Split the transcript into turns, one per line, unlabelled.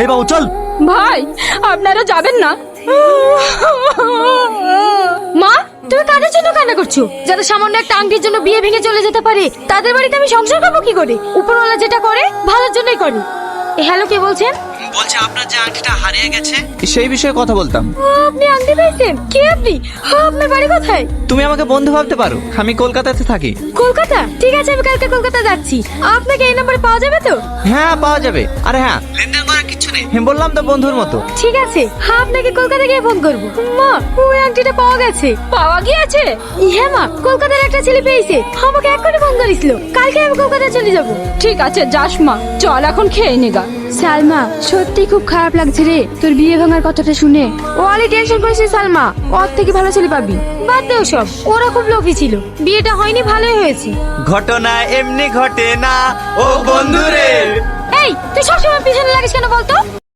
এই বাবু চল।
ভাই আপনারা যাবেন না? মা তুমি কাদের জন্য কান্না করছো? যারা সামান্য একটা আংটির জন্য বিয়ে ভেঙে চলে যেতে পারে তাদের বাড়িতে আমি সংসার করবো কি করে? উপরওয়ালা যেটা করে ভালোর জন্যই করে। হ্যালো, কে বলছেন?
বলছে আপনার যে আংটিটা হারিয়ে গেছে সেই বিষয়ে কথা বলতাম।
আপনি আংটি পেয়েছেন? কে আপনি? আপনার বাড়ি কোথায়?
তুমি আমাকে বন্ধু ভাবতে পারো, আমি কলকাতাতে থাকি।
কলকাতা? ঠিক আছে, আমি কালকে কলকাতা যাচ্ছি। আপনাকে এই নম্বরে পাওয়া যাবে তো?
হ্যাঁ পাওয়া যাবে। আরে হ্যাঁ, লেনদেন করার কিছু নেই, আমি বললাম তো বন্ধুর মতো।
ঠিক আছে, আপনাকে কলকাতা গিয়ে ফোন করবো। মা, ওই আংটিটা পাওয়া গেছে। পাওয়া গিয়েছে? হ্যাঁ মা, কলকাতার একটা ছেলে পেয়েছে, আমাকে এক্ষুনি ফোন করেছিল। কালকে আমি কলকাতা চলে যাব। ঠিক আছে যাস মা, চল এখন খেয়ে নেগা।
সালমা, সত্যি খুব খারাপ লাগছে রে তোর বিয়ে ভাঙার কথাটা শুনে। ও অলি টেনশন করেছে সালমা, ওর থেকে ভালো ছেলে পাবি।
বাদ দে সব, ওরা খুব লোভী ছিল। বিয়েটা হয়নি, ভালোই হয়েছে।
ঘটনা এমনি ঘটে না ও বন্ধুরে।
এই তুই সবসময় পিছনে লাগিস কেন বলতো?